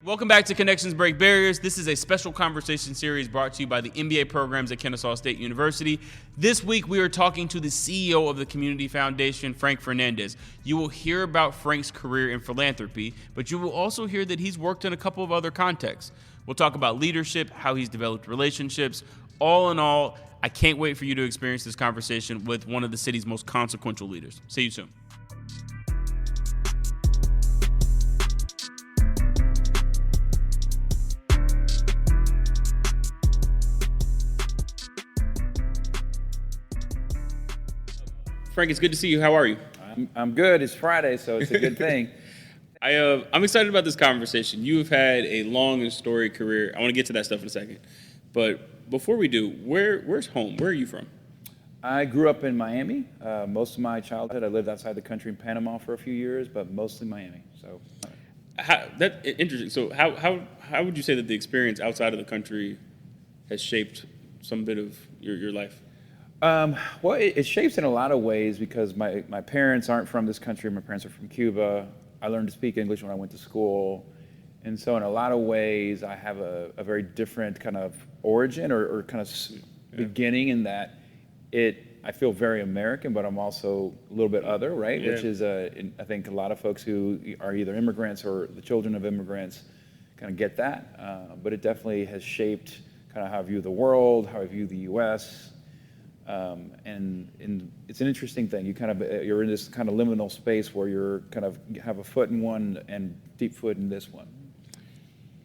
Welcome back to Connections Break Barriers. This is a special conversation series brought to you by the MBA programs at Kennesaw State University. This week, we are talking to the CEO of the Community Foundation, Frank Fernandez. You will hear about Frank's career in philanthropy, but you will also hear that he's worked in a couple of other contexts. We'll talk about leadership, how he's developed relationships. All in all, I can't wait for you to experience this conversation with one of the city's most consequential leaders. See you soon. Frank, it's good to see you. How are you? I'm good. It's Friday, so it's a good thing. I'm excited about this conversation. You have had a long and storied career. I want to get to that stuff in a second. But before we do, where's home? Where are you from? I grew up in Miami. Most of my childhood, I lived outside the country in Panama for a few years, but mostly Miami. So, That's interesting. So how would you say that the experience outside of the country has shaped some bit of your life? Well, it shapes in a lot of ways because my parents aren't from this country. My parents are from Cuba. I learned to speak English when I went to school. And so in a lot of ways, I have a very different kind of origin or kind of beginning in that I feel very American, but I'm also a little bit other, right? Yeah. Which is, I think a lot of folks who are either immigrants or the children of immigrants kind of get that. But it definitely has shaped kind of how I view the world, how I view the U.S., and it's an interesting thing. You're in this kind of liminal space where you have a foot in one and deep foot in this one.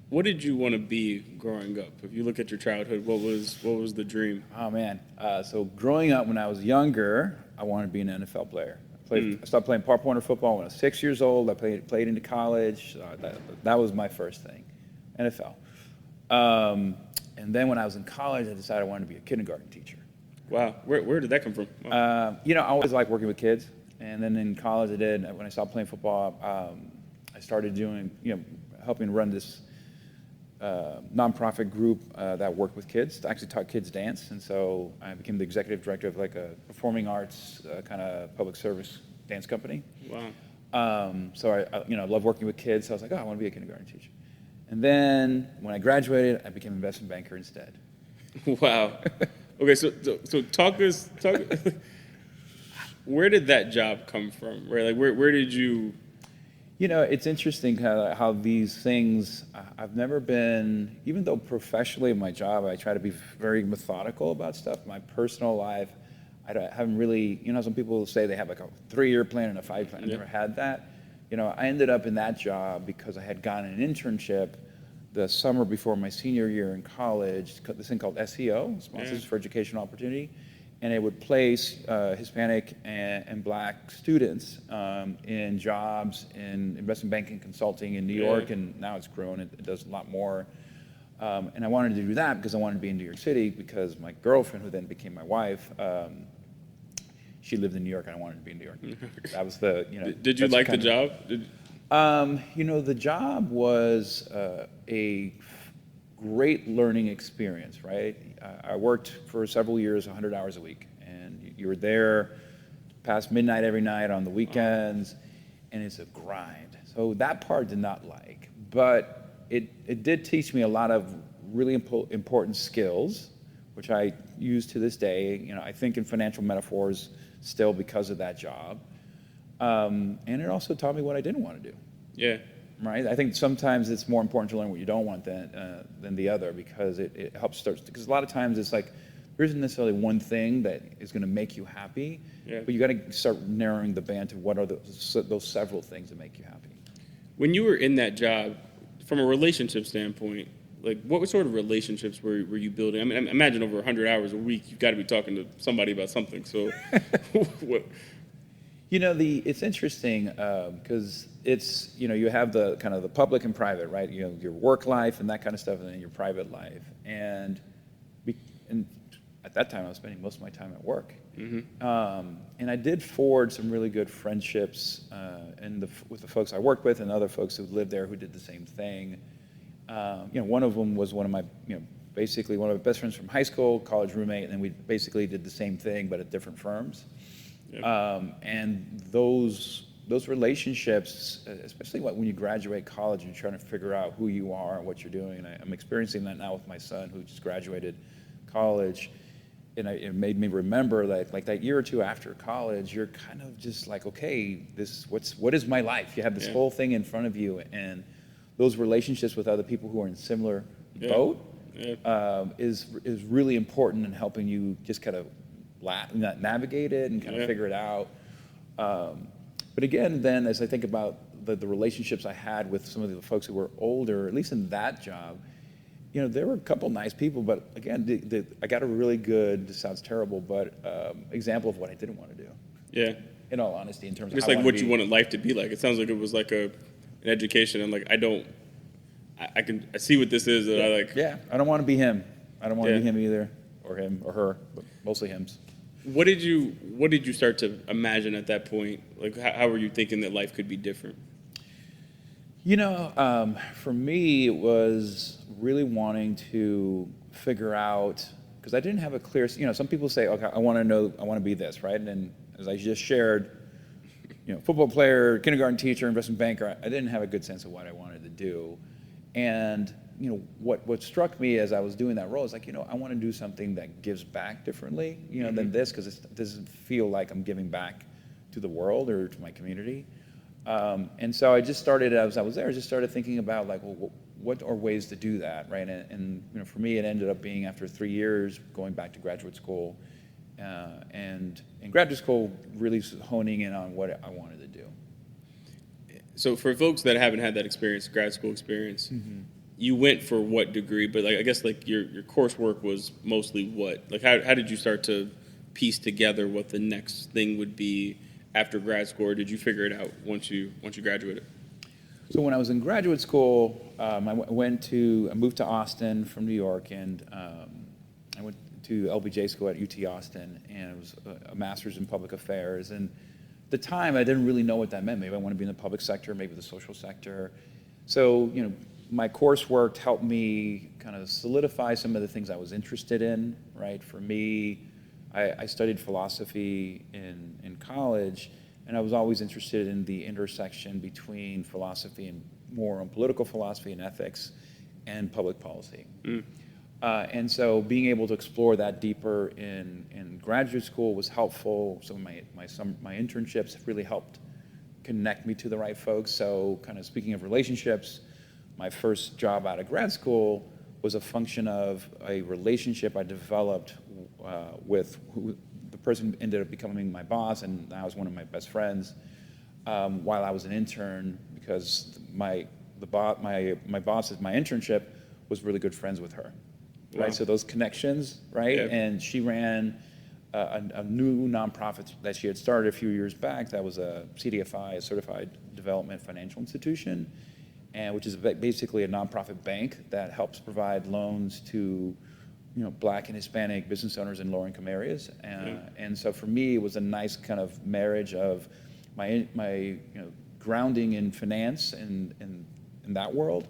What did you want to be growing up? If you look at your childhood, what was the dream? Oh man! So growing up, when I was younger, I wanted to be an NFL player. I started playing park pointer football when I was 6 years old. I played into college. That was my first thing, NFL. And then when I was in college, I decided I wanted to be a kindergarten teacher. Wow, where did that come from? Wow. I always liked working with kids, and then in college I did. When I stopped playing football, I started doing, helping run this nonprofit group that worked with kids. I actually taught kids dance, and so I became the executive director of like a performing arts kind of public service dance company. Wow. So I love working with kids. So I was like, I want to be a kindergarten teacher. And then when I graduated, I became an investment banker instead. Wow. Okay, so talk. Where did that job come from? Right, like where did you? It's interesting how these things. I've never been, even though professionally in my job I try to be very methodical about stuff. My personal life, I haven't really. Some people say they have like a 3-year plan and a 5 plan. I've never had that. I ended up in that job because I had gotten an internship the summer before my senior year in college, this thing called SEO, Sponsors for Educational Opportunity, and it would place Hispanic and Black students in jobs in investment banking, consulting in New York, and now it's grown. It does a lot more. And I wanted to do that because I wanted to be in New York City because my girlfriend, who then became my wife, she lived in New York and I wanted to be in New York. That was the, Did you like the job? The job was a great learning experience, right? I worked for several years, 100 hours a week, and you were there past midnight every night on the weekends, and it's a grind. So that part I did not like, but it did teach me a lot of really important skills, which I use to this day. I think in financial metaphors still because of that job. And it also taught me what I didn't want to do. Yeah. Right. I think sometimes it's more important to learn what you don't want than the other because it helps start. Because a lot of times it's like there isn't necessarily one thing that is going to make you happy, but you got to start narrowing the band to what are those several things that make you happy. When you were in that job, from a relationship standpoint, like what sort of relationships were you building? I mean, imagine over 100 hours a week, you've got to be talking to somebody about something. So, what? It's interesting because it's, you have the kind of the public and private, right? Your work life and that kind of stuff, and then your private life. And at that time, I was spending most of my time at work. Mm-hmm. And I did forge some really good friendships with the folks I worked with and other folks who lived there who did the same thing. One of them was one of my, basically one of my best friends from high school, college roommate, and we basically did the same thing but at different firms. Yep. And those those relationships, especially when you graduate college and you're trying to figure out who you are and what you're doing. And I'm experiencing that now with my son, who just graduated college. And it made me remember that, like, that year or two after college, you're kind of just like, okay, what is my life? You have this whole thing in front of you, and those relationships with other people who are in similar boat is really important in helping you just kind of navigate it and kind of figure it out. But again, then as I think about the relationships I had with some of the folks who were older, at least in that job, there were a couple nice people, but again, I got a really good, this sounds terrible, but example of what I didn't want to do. Yeah. In all honesty, in terms of it's like what you wanted life to be like. It sounds like it was like an education, and like I see what this is, and I like. Yeah, I don't want to be him. I don't want to be him either, or him or her, but mostly hims. What did you start to imagine at that point? Like, how were you thinking that life could be different? For me, it was really wanting to figure out, because I didn't have a clear, some people say, okay, I want to be this, right? And then, as I just shared, football player, kindergarten teacher, investment banker, I didn't have a good sense of what I wanted to do. And, what struck me as I was doing that role is like, I want to do something that gives back differently, than this, because it doesn't feel like I'm giving back to the world or to my community. And so I just started, as I was there, I just started thinking about, like, well, what are ways to do that, right? And for me, it ended up being, after 3 years, going back to graduate school, and in graduate school, really honing in on what I wanted to do. So for folks that haven't had that experience, grad school experience, you went for what degree? But like, I guess like your coursework was mostly what? Like, how did you start to piece together what the next thing would be after grad school, or did you figure it out once you graduated? So when I was in graduate school, I moved to Austin from New York, and I went to LBJ school at UT Austin, and it was a master's in public affairs. And at the time, I didn't really know what that meant. Maybe I want to be in the public sector, maybe the social sector. So, my coursework helped me kind of solidify some of the things I was interested in, right? For me, I studied philosophy in college, and I was always interested in the intersection between philosophy and more on political philosophy and ethics and public policy. And so being able to explore that deeper in graduate school was helpful. Some of my internships have really helped connect me to the right folks. So kind of speaking of relationships, my first job out of grad school was a function of a relationship I developed with the person ended up becoming my boss, and now is one of my best friends, while I was an intern, because my boss at my internship was really good friends with her. Wow. Right, so those connections, right? Yeah. And she ran a new nonprofit that she had started a few years back. That was a CDFI, a Certified Development Financial Institution, and which is basically a nonprofit bank that helps provide loans to Black and Hispanic business owners in lower-income areas. And so for me, it was a nice kind of marriage of my grounding in finance and in that world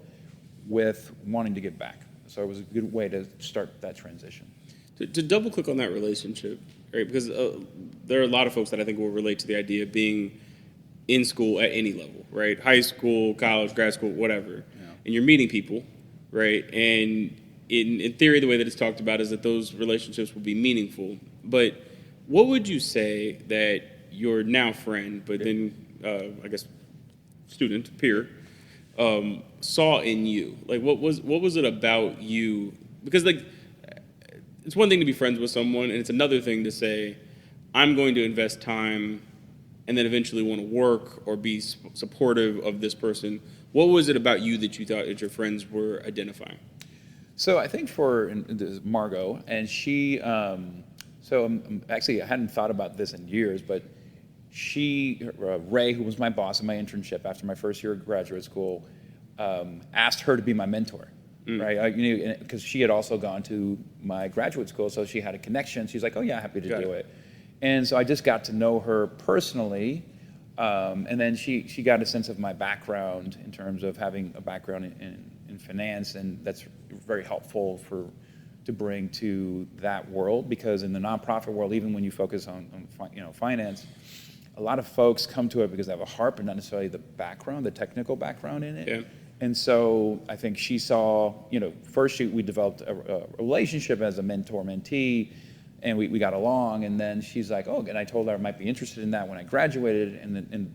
with wanting to give back. So it was a good way to start that transition. To double click on that relationship, right? Because there are a lot of folks that I think will relate to the idea of being in school at any level, right? High school, college, grad school, whatever. Yeah. And you're meeting people, right? And in theory, the way that it's talked about is that those relationships will be meaningful. But what would you say that your now friend, but then I guess student, peer, saw in you? Like, what was it about you? Because like, it's one thing to be friends with someone, and it's another thing to say, I'm going to invest time and then eventually want to work or be supportive of this person. What was it about you that you thought that your friends were identifying? So I think for Margot, and she, actually I hadn't thought about this in years, but Ray, who was my boss in my internship after my first year of graduate school, asked her to be my mentor, right? Because she had also gone to my graduate school, so she had a connection. She's like, oh yeah, happy to do it. And so I just got to know her personally, and then she got a sense of my background in terms of having a background in finance, and that's very helpful to bring to that world, because in the nonprofit world, even when you focus on finance, a lot of folks come to it because they have a heart, but not necessarily the background, the technical background in it. Yeah. And so I think she saw, first we developed a relationship as a mentor-mentee, and we got along, and then she's like, and I told her I might be interested in that when I graduated, and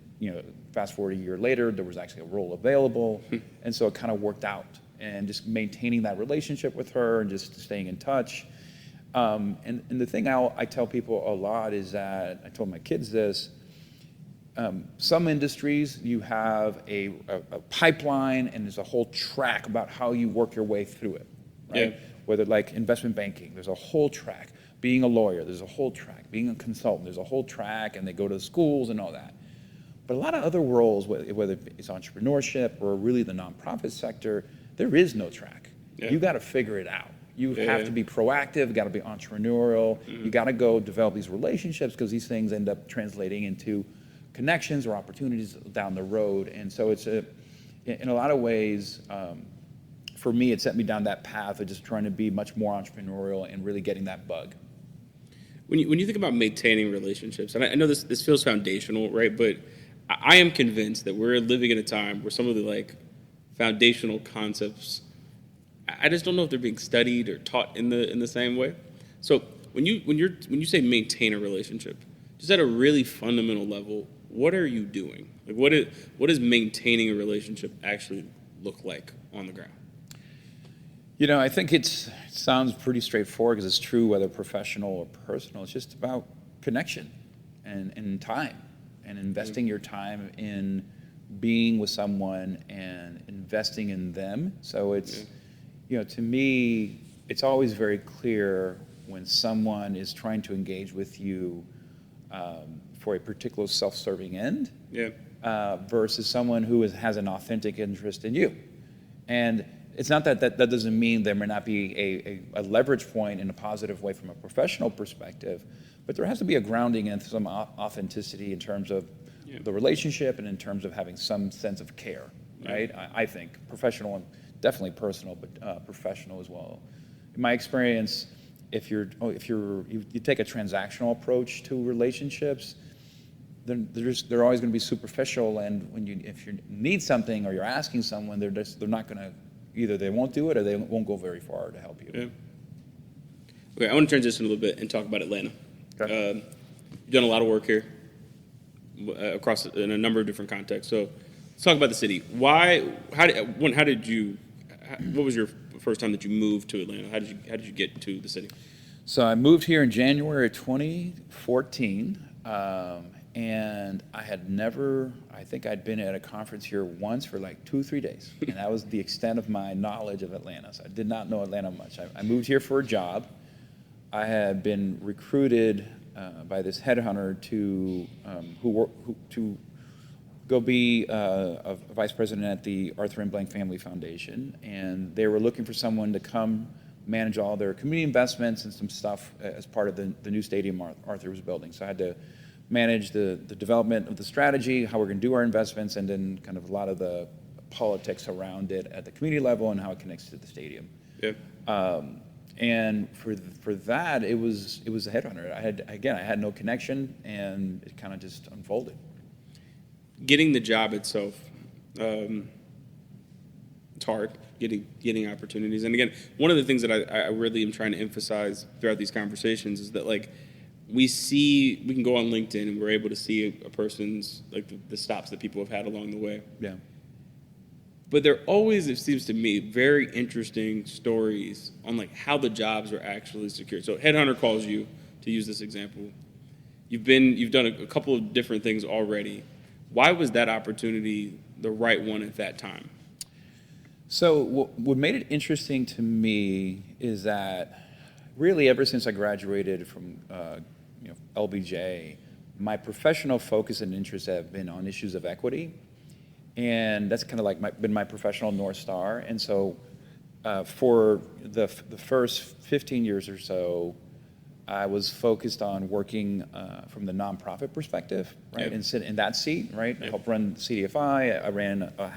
fast forward a year later, there was actually a role available, and so it kind of worked out, and just maintaining that relationship with her and just staying in touch. And the thing I tell people a lot is that, I told my kids this, some industries you have a pipeline and there's a whole track about how you work your way through it, right? Yeah. Whether like investment banking, there's a whole track. Being a lawyer, there's a whole track. Being a consultant, there's a whole track, and they go to schools and all that. But a lot of other roles, whether it's entrepreneurship or really the nonprofit sector, there is no track. Yeah. You got to figure it out. You have to be proactive, got to be entrepreneurial. You got to go develop these relationships because these things end up translating into connections or opportunities down the road. And so it's in a lot of ways, for me, it set me down that path of just trying to be much more entrepreneurial and really getting that bug. When you think about maintaining relationships, and I know this feels foundational, right? But I am convinced that we're living in a time where some of the foundational concepts, I just don't know if they're being studied or taught in the same way. So when you say maintain a relationship, just at a really fundamental level, what are you doing? What does maintaining a relationship actually look like on the ground? I think it sounds pretty straightforward because it's true whether professional or personal. It's just about connection and time and investing your time in being with someone and investing in them. So it's, to me, it's always very clear when someone is trying to engage with you for a particular self-serving end versus someone who has an authentic interest in you. And it's not that doesn't mean there may not be a leverage point in a positive way from a professional perspective, but there has to be a grounding and some authenticity in terms of the relationship and in terms of having some sense of care, right? I think professional and definitely personal, but professional as well. In my experience, if you take a transactional approach to relationships, then they're always going to be superficial, and if you need something or you're asking someone, they're not going to. Either they won't do it or they won't go very far to help you. Yeah. Okay, I want to transition a little bit and talk about Atlanta. Okay. You've done a lot of work here across in a number of different contexts. So let's talk about the city. What was your first time that you moved to Atlanta? How did you get to the city? So I moved here in January 2014. And I think I'd been at a conference here once for 2-3 days. And that was the extent of my knowledge of Atlanta. So I did not know Atlanta much. I moved here for a job. I had been recruited by this headhunter to go be a vice president at the Arthur M. Blank Family Foundation. And they were looking for someone to come manage all their community investments and some stuff as part of the new stadium Arthur was building. So I had to manage the development of the strategy, how we're going to do our investments, and then kind of a lot of the politics around it at the community level and how it connects to the stadium. Yeah. And for that, it was a headhunter. I had no connection, and it kind of just unfolded. Getting the job itself, it's hard. Getting opportunities, and again, one of the things that I really am trying to emphasize throughout these conversations is that we can go on LinkedIn and we're able to see a person's the stops that people have had along the way. Yeah. But there always, it seems to me, very interesting stories on how the jobs are actually secured. So headhunter calls you, to use this example. You've done a couple of different things already. Why was that opportunity the right one at that time? So what made it interesting to me is that really ever since I graduated from LBJ, my professional focus and interests have been on issues of equity, and that's kind of been my professional North Star. And so for the first 15 years or so, I was focused on working from the nonprofit perspective, right? Yep. And sit in that seat, right? Yep. I helped run CDFI. I ran a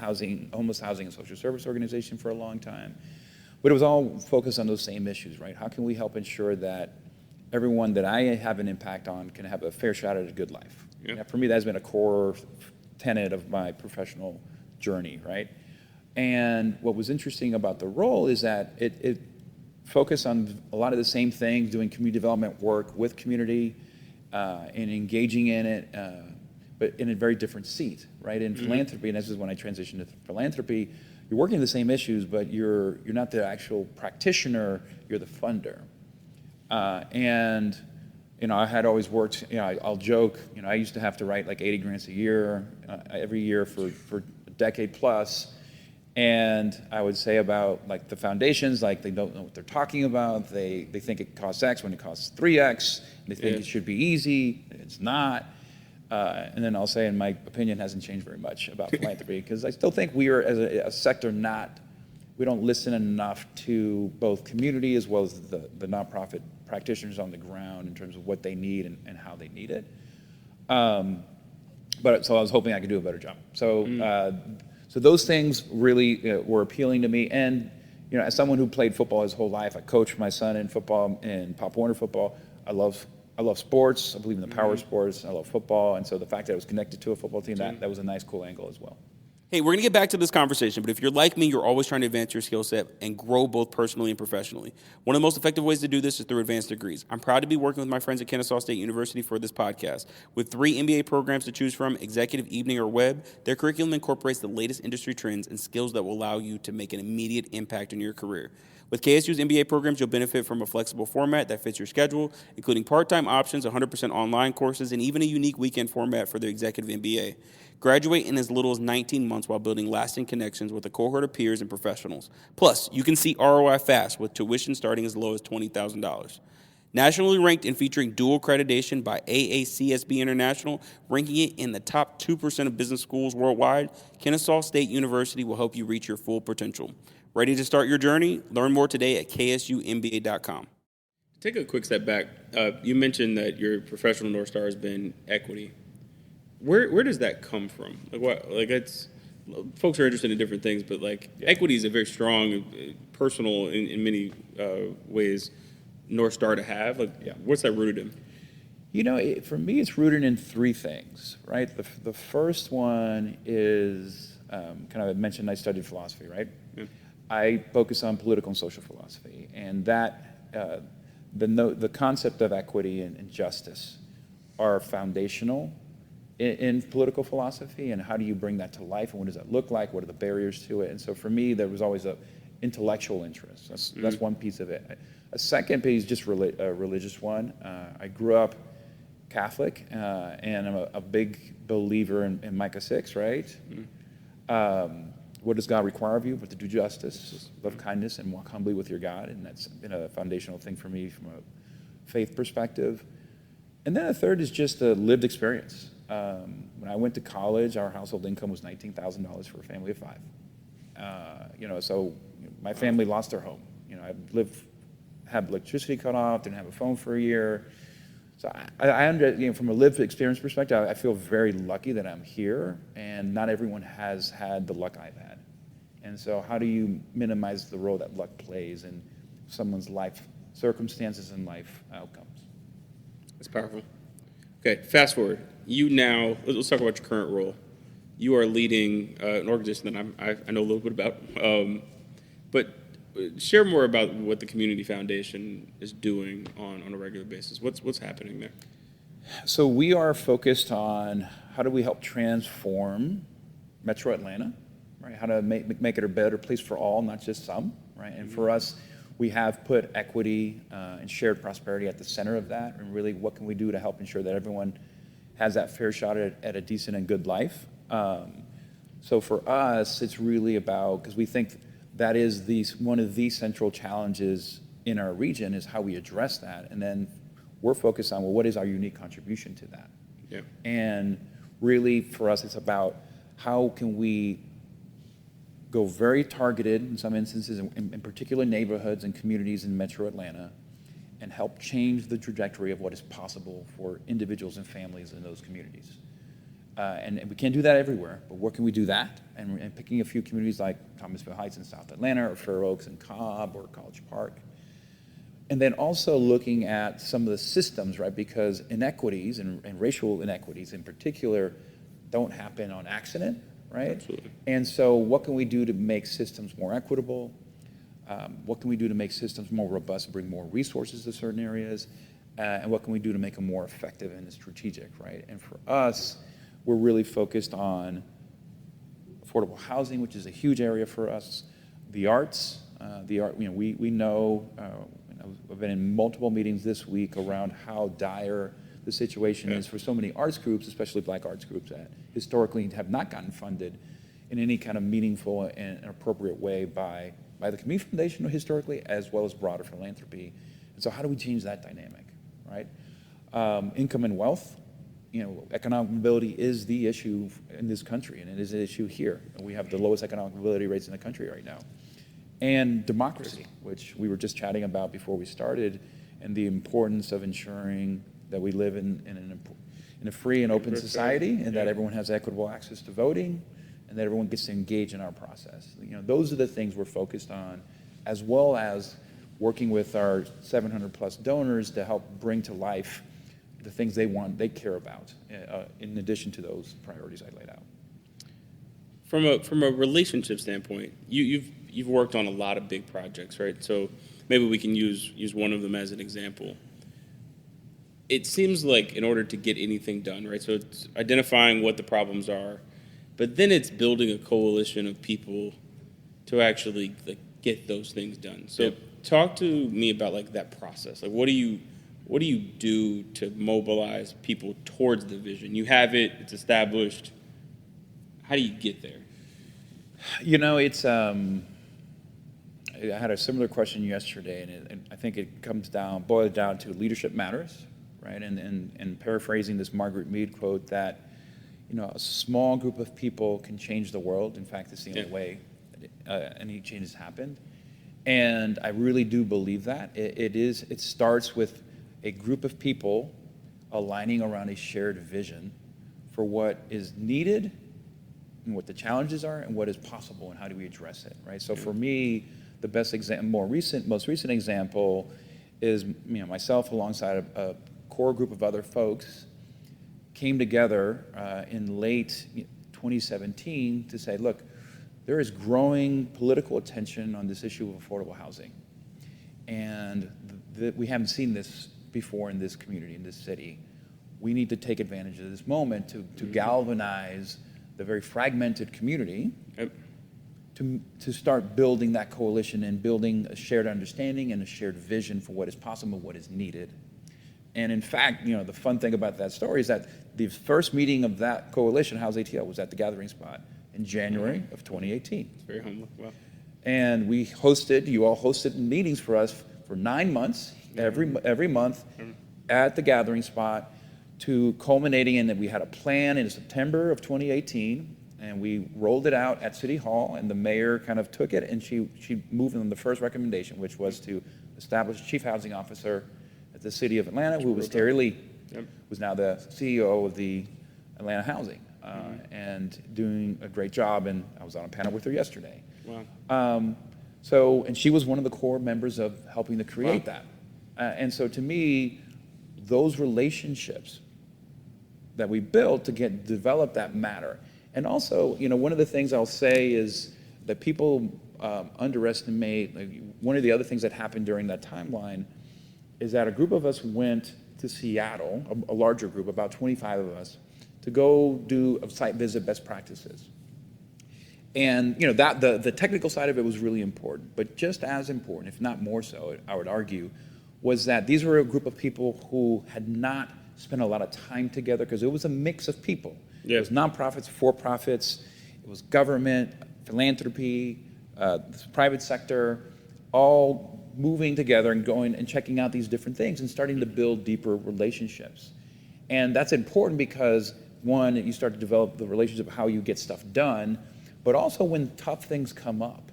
homeless housing and social service organization for a long time. But it was all focused on those same issues, right? How can we help ensure that everyone that I have an impact on can have a fair shot at a good life, Yeah. And for me, that has been a core tenet of my professional journey, right? And what was interesting about the role is that it focused on a lot of the same things, doing community development work with community and engaging in it, but in a very different seat, right? In philanthropy, and this is when I transitioned to philanthropy, you're working the same issues, but you're not the actual practitioner, you're the funder. And I had always worked, I'll joke, I used to have to write like 80 grants a year, every year for a decade plus. And I would say about like the foundations, like they don't know what they're talking about. They think it costs X when it costs 3X. They think it should be easy. It's not. And then I'll say, in my opinion, hasn't changed very much about philanthropy, because I still think we are, as a sector, we don't listen enough to both community as well as the nonprofit practitioners on the ground in terms of what they need and how they need it. But so I was hoping I could do a better job. So those things really were appealing to me. And as someone who played football his whole life, I coached my son in football, in Pop Warner football. I love sports. I believe in the power of sports. I love football. And so the fact that I was connected to a football team, that was a nice, cool angle as well. Hey, we're going to get back to this conversation, but if you're like me, you're always trying to advance your skill set and grow both personally and professionally. One of the most effective ways to do this is through advanced degrees. I'm proud to be working with my friends at Kennesaw State University for this podcast. With 3 MBA programs to choose from, executive, evening, or web, their curriculum incorporates the latest industry trends and skills that will allow you to make an immediate impact in your career. With KSU's MBA programs, you'll benefit from a flexible format that fits your schedule, including part-time options, 100% online courses, and even a unique weekend format for the Executive MBA. Graduate in as little as 19 months while building lasting connections with a cohort of peers and professionals. Plus, you can see ROI fast with tuition starting as low as $20,000. Nationally ranked and featuring dual accreditation by AACSB International, ranking it in the top 2% of business schools worldwide, Kennesaw State University will help you reach your full potential. Ready to start your journey? Learn more today at ksumba.com. Take a quick step back. You mentioned that your professional North Star has been equity. Where does that come from? It's folks are interested in different things, but equity is a very strong, personal in many ways North Star to have. What's that rooted in? For me, it's rooted in 3 things, right? The first one is I mentioned I studied philosophy, right? Yeah. I focus on political and social philosophy, and that the concept of equity and justice are foundational in political philosophy, and how do you bring that to life, and what does that look like? What are the barriers to it? And so for me, there was always an intellectual interest. That's one piece of it. A second piece, just a religious one. I grew up Catholic, and I'm a big believer in Micah 6, right? What does God require of you? But to do justice, love kindness, and walk humbly with your God. And that's been a foundational thing for me from a faith perspective. And then a third is just a lived experience. When I went to college, our household income was $19,000 for a family of 5. So my family lost their home. Had electricity cut off, didn't have a phone for a year. So from a lived experience perspective, I feel very lucky that I'm here, and not everyone has had the luck I've had. And so how do you minimize the role that luck plays in someone's life circumstances and life outcomes? That's powerful. Okay, fast forward. Let's talk about your current role. You are leading an organization that I know a little bit about, but share more about what the Community Foundation is doing on a regular basis. What's happening there? So we are focused on how do we help transform Metro Atlanta, right? How to make it a better place for all, not just some, right? And for us, we have put equity and shared prosperity at the center of that, and really what can we do to help ensure that everyone has that fair shot at a decent and good life. So for us, it's really about, because we think that is one of the central challenges in our region, is how we address that. And then we're focused on, what is our unique contribution to that? Yeah. And really for us, it's about how can we go very targeted in some instances in particular neighborhoods and communities in Metro Atlanta, and help change the trajectory of what is possible for individuals and families in those communities. And we can't do that everywhere, but where can we do that? And picking a few communities like Thomasville Heights in South Atlanta, or Fair Oaks and Cobb, or College Park. And then also looking at some of the systems, right? Because inequities and racial inequities in particular don't happen on accident, right? Absolutely. And so what can we do to make systems more equitable? What can we do to make systems more robust, bring more resources to certain areas? And what can we do to make them more effective and strategic, right? And for us, we're really focused on affordable housing, which is a huge area for us. The arts, we know, I've been in multiple meetings this week around how dire the situation is for so many arts groups, especially Black arts groups that historically have not gotten funded in any kind of meaningful and appropriate way by the Community Foundation historically, as well as broader philanthropy. And so how do we change that dynamic, right? Income and wealth, economic mobility is the issue in this country, and it is an issue here. And we have the lowest economic mobility rates in the country right now. And democracy, which we were just chatting about before we started, and the importance of ensuring that we live in a free and open society, and that everyone has equitable access to voting, and that everyone gets to engage in our process. Those are the things we're focused on, as well as working with our 700 plus donors to help bring to life the things they care about, in addition to those priorities I laid out. From a relationship standpoint, you've worked on a lot of big projects, right? So maybe we can use one of them as an example. It seems like in order to get anything done, right? So it's identifying what the problems are, but then it's building a coalition of people to actually get those things done. So talk to me about that process. What do you do to mobilize people towards the vision? You have it, it's established. How do you get there? It's I had a similar question yesterday, and I think it boils down to leadership matters, right? And paraphrasing this Margaret Mead quote that, a small group of people can change the world. In fact, it's the only way any changes happen. And I really do believe that. It starts with a group of people aligning around a shared vision for what is needed and what the challenges are and what is possible and how do we address it, right? So for me, the best most recent example is myself alongside a core group of other folks came together in late 2017 to say, look, there is growing political attention on this issue of affordable housing. And we haven't seen this before in this community, in this city. We need to take advantage of this moment to galvanize the very fragmented community to start building that coalition and building a shared understanding and a shared vision for what is possible, what is needed. And in fact, the fun thing about that story is that the first meeting of that coalition, House ATL, was at the Gathering Spot in January of 2018. It's very humble. Wow. And you all hosted meetings for us for 9 months, every month at the Gathering Spot, to culminating in that we had a plan in September of 2018, and we rolled it out at City Hall, and the mayor kind of took it, and she moved on the first recommendation, which was to establish a chief housing officer at the city of Atlanta, who was Terry Lee, who's now the CEO of the Atlanta Housing, and doing a great job, and I was on a panel with her yesterday. Wow. And she was one of the core members of helping to create that. And so to me, those relationships that we built to develop that matter. And also, one of the things I'll say is that people underestimate, one of the other things that happened during that timeline is that a group of us went to Seattle, a larger group, about 25 of us, to go do a site visit best practices. And that the technical side of it was really important, but just as important, if not more so, I would argue, was that these were a group of people who had not spent a lot of time together, because it was a mix of people. Yeah. It was nonprofits, for-profits, it was government, philanthropy, private sector, all moving together and going and checking out these different things and starting to build deeper relationships. And that's important because, one, you start to develop the relationship of how you get stuff done, but also when tough things come up.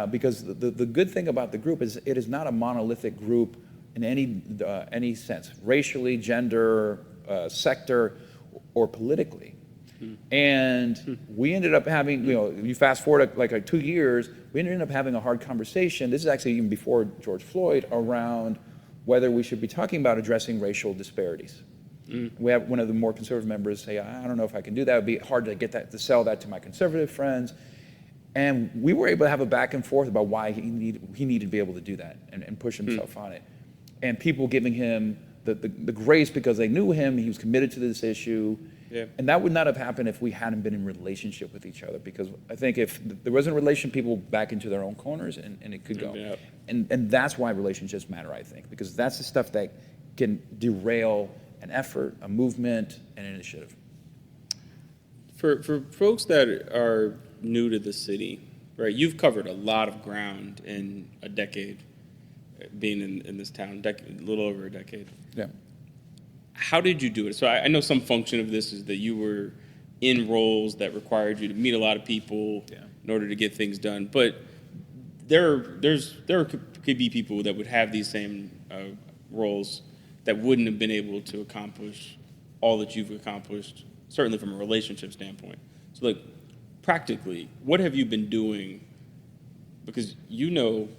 Because the good thing about the group is it is not a monolithic group in any sense, racially, gender, sector, or politically. And we ended up having, you fast forward like 2 years, we ended up having a hard conversation. This is actually even before George Floyd, around whether we should be talking about addressing racial disparities. We have one of the more conservative members say, I don't know if I can do that. It would be hard to get that, to sell that to my conservative friends. And we were able to have a back and forth about why he needed to be able to do that and push himself on it. And people giving him the grace because they knew him, he was committed to this issue. Yeah. And that would not have happened if we hadn't been in relationship with each other, because I think if there wasn't a relationship, people back into their own corners and it could go. Yeah. And that's why relationships matter, I think, because that's the stuff that can derail an effort, a movement, an initiative. For folks that are new to the city, right, you've covered a lot of ground in a decade, being in this town, a little over a decade. Yeah. How did you do it? So I know some function of this is that you were in roles that required you to meet a lot of people in order to get things done. But there could be people that would have these same roles that wouldn't have been able to accomplish all that you've accomplished, certainly from a relationship standpoint. So, like, practically, what have you been doing? Because you know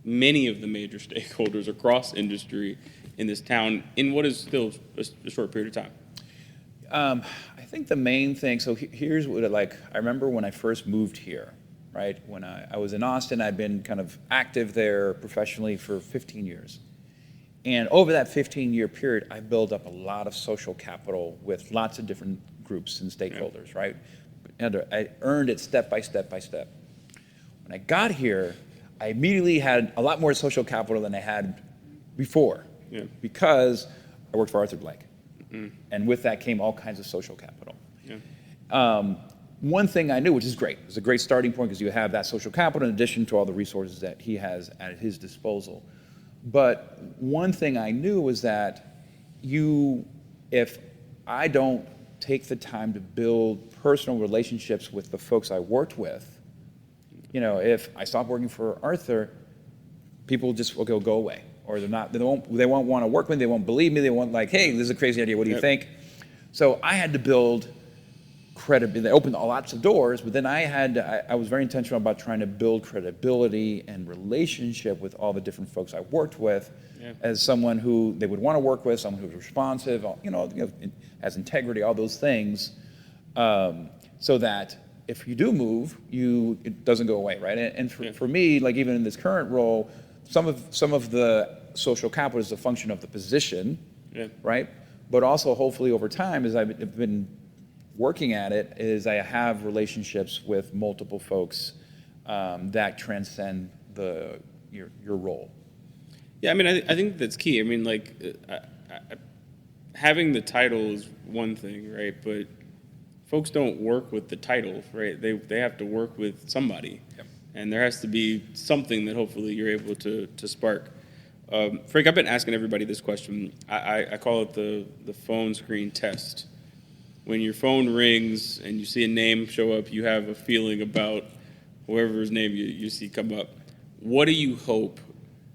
many of the major stakeholders across industry in this town in what is still a short period of time. I think the main thing, so here's what I remember when I first moved here, right? When I was in Austin, I'd been kind of active there professionally for 15 years. And over that 15-year period, I built up a lot of social capital with lots of different groups and stakeholders, right? And I earned it step by step by step. When I got here, I immediately had a lot more social capital than I had before, because I worked for Arthur Blank. And with that came all kinds of social capital. One thing I knew, which is great, it was a great starting point because you have that social capital in addition to all the resources that he has at his disposal. But one thing I knew was that if I don't take the time to build personal relationships with the folks I worked with, if I stop working for Arthur, people just will go away, or they won't want to work with me, they won't believe me, they won't hey, this is a crazy idea, what do you think? So I had to build credibility. They opened lots of doors, but then I was very intentional about trying to build credibility and relationship with all the different folks I worked with, as someone who they would want to work with, someone who was responsive, has integrity, all those things, so that if you do move, it doesn't go away, right? And for me, even in this current role, some of the social capital is a function of the position, right? But also, hopefully, over time, as I've been working at it, is I have relationships with multiple folks that transcend your role. Yeah, I mean, I think that's key. I mean, having the title is one thing, right? But folks don't work with the title, right? They have to work with somebody. And there has to be something that hopefully you're able to spark. Frank, I've been asking everybody this question. I call it the phone screen test. When your phone rings and you see a name show up, you have a feeling about whoever's name you see come up. What do you hope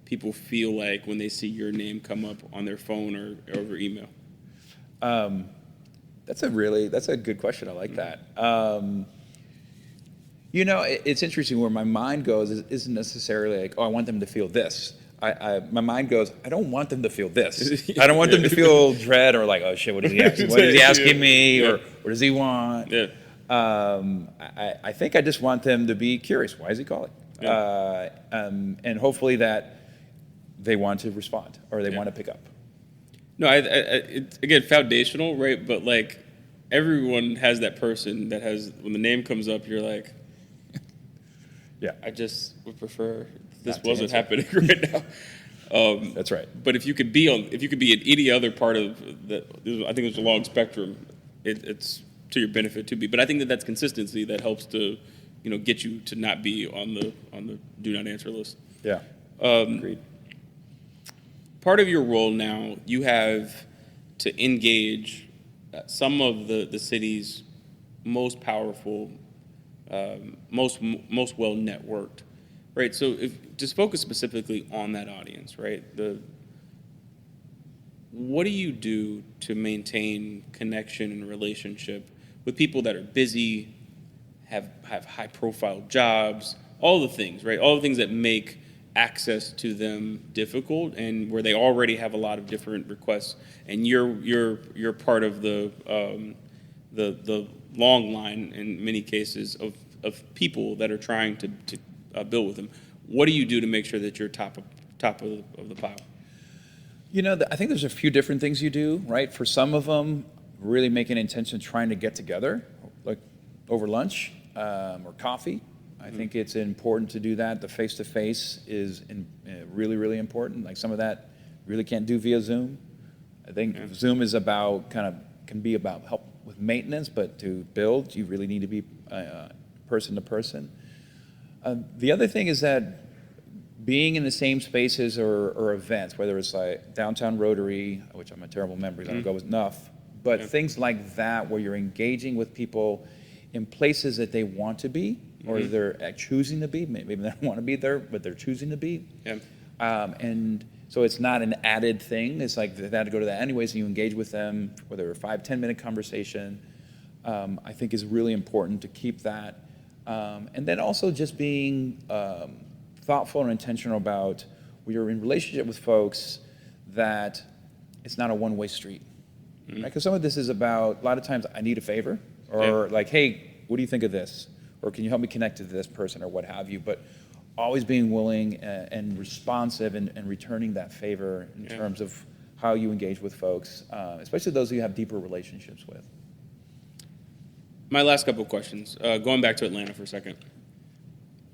people feel like when they see your name come up on their phone or over email? That's a good question. I like that. It's interesting where my mind goes isn't necessarily I want them to feel this. My mind goes, I don't want them to feel this. I don't want them to feel dread or oh shit, what is he asking? What is he asking me? Or what does he want? I think I just want them to be curious. Why is he calling? And hopefully that they want to respond or they want to pick up. No, it's again foundational, right? But everyone has that person that has, when the name comes up, you're like, I just would prefer this wasn't happening right now. That's right. But if you could be in any other part of that, I think there's a long spectrum. It's to your benefit to be. But I think that's consistency that helps to, get you to not be on the do not answer list. Yeah. Agreed. Part of your role now, you have to engage some of the city's most powerful, most well networked, right? So just focus specifically on that audience, right? What do you do to maintain connection and relationship with people that are busy, have high profile jobs, all the things, right? All the things that make access to them difficult, and where they already have a lot of different requests, and you're part of the long line in many cases of people that are trying to build with them. What do you do to make sure that you're top of the pile? I think there's a few different things you do, right? For some of them, really make an intention trying to get together, like over lunch or coffee. I think it's important to do that. The face-to-face is really, really important. Like some of that really can't do via Zoom. I think Zoom is about can be about help with maintenance, but to build, you really need to be person to person. The other thing is that being in the same spaces or events, whether it's like downtown Rotary, which I'm a terrible member, I don't go enough, but things like that where you're engaging with people in places that they want to be, or they're choosing to be. Maybe they don't want to be there, but they're choosing to be. Yeah. And so it's not an added thing. It's like they had to go to that anyways, and you engage with them, whether a 5-10 minute conversation, I think is really important to keep that. And then also just being thoughtful and intentional about when you're in relationship with folks that it's not a one-way street. Right? Because some of this is about, a lot of times, I need a favor, or like, hey, what do you think of this? Or can you help me connect to this person, or what have you? But always being willing and responsive and returning that favor in terms of how you engage with folks, especially those who you have deeper relationships with. My last couple of questions, going back to Atlanta for a second.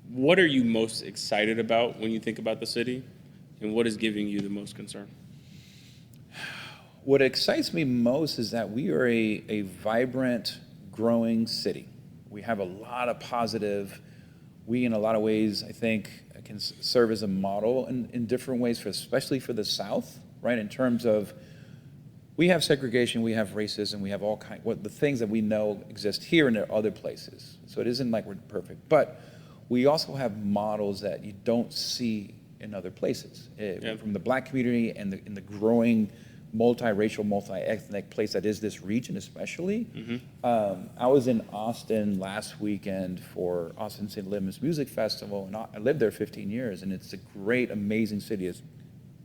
What are you most excited about when you think about the city, and what is giving you the most concern? What excites me most is that we are a vibrant, growing city. We have a lot of positive. We, in a lot of ways, I think, can serve as a model in different ways, especially for the South, right? In terms of, we have segregation, we have racism, we have all the things that we know exist here and in other places. So it isn't like we're perfect, but we also have models that you don't see in other places. From the Black community and in the growing multiracial, multi-ethnic place that is this region especially. I was in Austin last weekend for Austin St. Louis Music Festival, and I lived there 15 years, and it's a great, amazing city. It's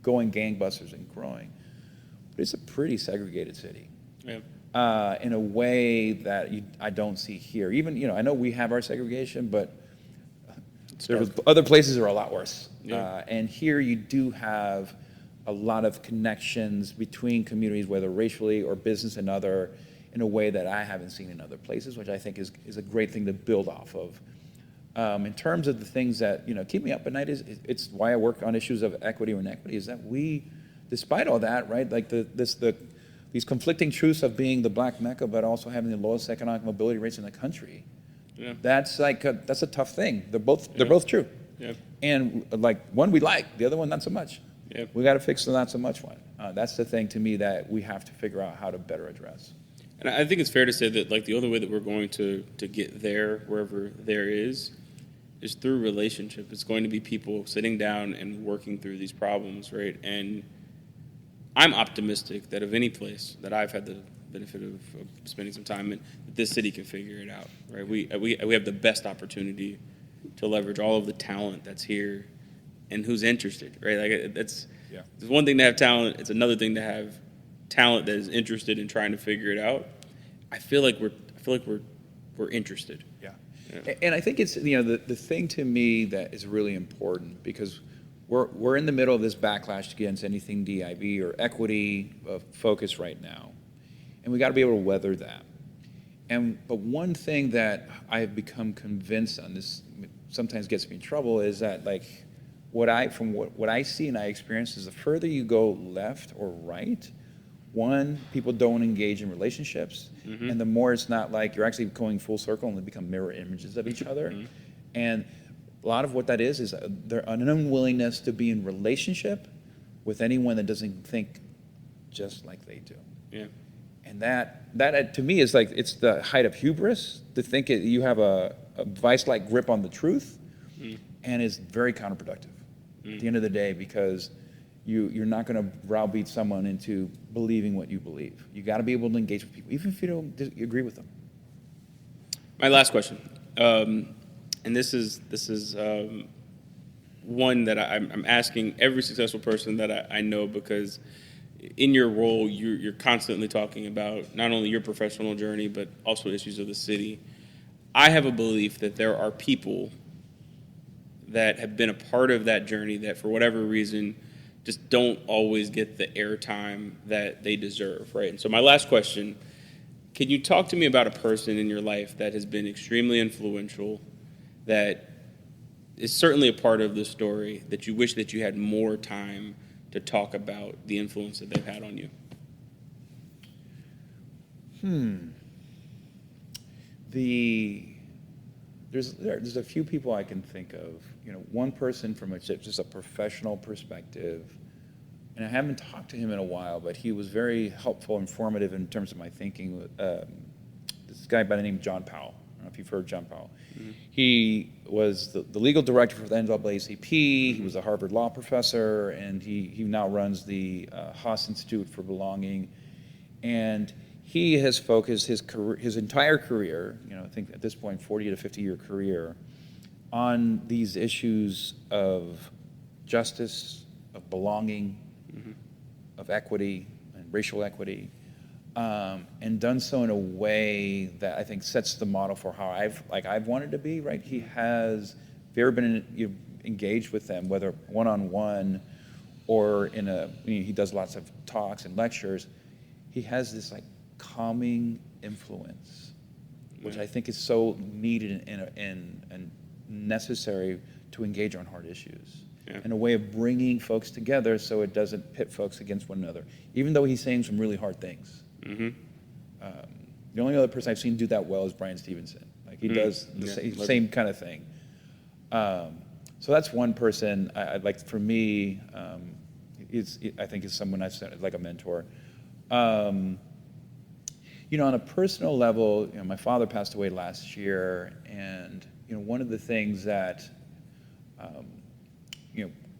going gangbusters and growing. But it's a pretty segregated city in a way that I don't see here. Even, I know we have our segregation, but other places are a lot worse. And here you do have a lot of connections between communities, whether racially or business and other, in a way that I haven't seen in other places, which I think is a great thing to build off of. In terms of the things that keep me up at night, it's why I work on issues of equity or inequity, is that we, despite all that, right, like these conflicting truths of being the Black Mecca, but also having the lowest economic mobility rates in the country. That's a tough thing. They're both true. And like one we like, the other one not so much. We got to fix the not so much one. That's the thing to me that we have to figure out how to better address. And I think it's fair to say that like the only way that we're going to get there, wherever there is through relationship. It's going to be people sitting down and working through these problems, right? And I'm optimistic that of any place that I've had the benefit of spending some time in, that this city can figure it out, right? We have the best opportunity to leverage all of the talent that's here and who's interested, right? Like it's one thing to have talent. It's another thing to have talent that is interested in trying to figure it out. I feel like we're interested. And I think it's the thing to me that is really important, because we're in the middle of this backlash against anything DIV or equity focus right now, and we got to be able to weather that. But one thing that I have become convinced on, this sometimes gets me in trouble, is that like what I see and I experience is the further you go left or right, one, people don't engage in relationships, and the more it's not like you're actually going full circle and they become mirror images of each other. And a lot of what that is an unwillingness to be in relationship with anyone that doesn't think just like they do. And that to me is like, it's the height of hubris to think you have a vice-like grip on the truth, and it's very counterproductive at the end of the day, because you're not going to browbeat someone into believing what you believe. You got to be able to engage with people, even if you don't agree with them. My last question. and this is one that I'm asking every successful person that I know, because in your role, you're constantly talking about not only your professional journey, but also issues of the city. I have a belief that there are people that have been a part of that journey that, for whatever reason, just don't always get the airtime that they deserve, right? And so my last question, can you talk to me about a person in your life that has been extremely influential, that is certainly a part of the story, that you wish that you had more time to talk about the influence that they've had on you? There's a few people I can think of. One person from just a professional perspective, and I haven't talked to him in a while, but he was very helpful, informative in terms of my thinking. This guy by the name of John Powell. I don't know if you've heard John Powell. Mm-hmm. He was the legal director for the NAACP. He was a Harvard law professor, and he now runs the Haas Institute for Belonging. And he has focused his entire career, I think at this point 40 to 50-year career, on these issues of justice, of belonging, of equity and racial equity, and done so in a way that I think sets the model for how I've wanted to be. Right? He has, if you've ever been engaged with them, whether one-on-one or he does lots of talks and lectures. He has this calming influence, which I think is so needed and necessary to engage on hard issues. Yeah. And a way of bringing folks together so it doesn't pit folks against one another, even though he's saying some really hard things. Mm-hmm. The only other person I've seen do that well is Brian Stevenson. He does the same kind of thing. So that's one person I'd like, for me, I think is someone I've said like a mentor. On a personal level, my father passed away last year, and one of the things that,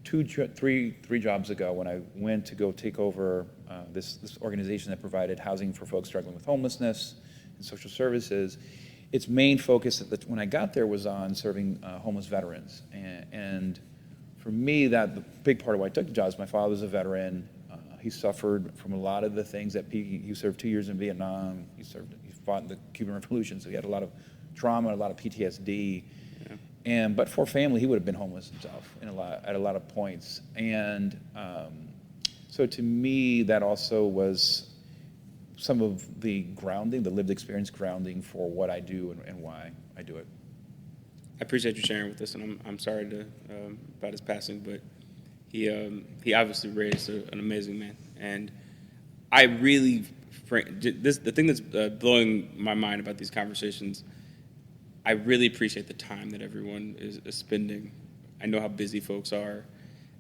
three jobs ago, when I went to go take over this organization that provided housing for folks struggling with homelessness and social services, its main focus when I got there was on serving homeless veterans. And for me, the big part of why I took the job is my father was a veteran. He suffered from a lot of the things that he served 2 years in Vietnam. He fought in the Cuban Revolution, so he had a lot of trauma, a lot of PTSD. Yeah. But for family, he would have been homeless himself at a lot of points. And so to me, that also was some of the grounding, the lived experience grounding for what I do and why I do it. I appreciate you sharing with us, and I'm sorry about his passing, but he obviously raised an amazing man. And I really, the thing that's blowing my mind about these conversations, I really appreciate the time that everyone is spending. I know how busy folks are,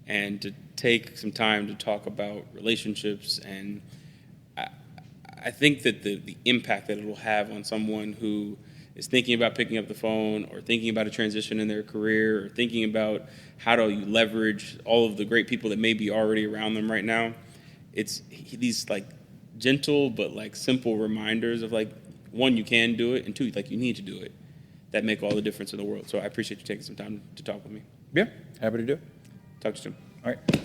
and to take some time to talk about relationships, and I think that the impact that it will have on someone who is thinking about picking up the phone, or thinking about a transition in their career, or thinking about how do you leverage all of the great people that may be already around them right now. It's these gentle but simple reminders of one, you can do it, and two, you need to do it, that make all the difference in the world. So I appreciate you taking some time to talk with me. Yeah, happy to do it. Talk to you soon. All right.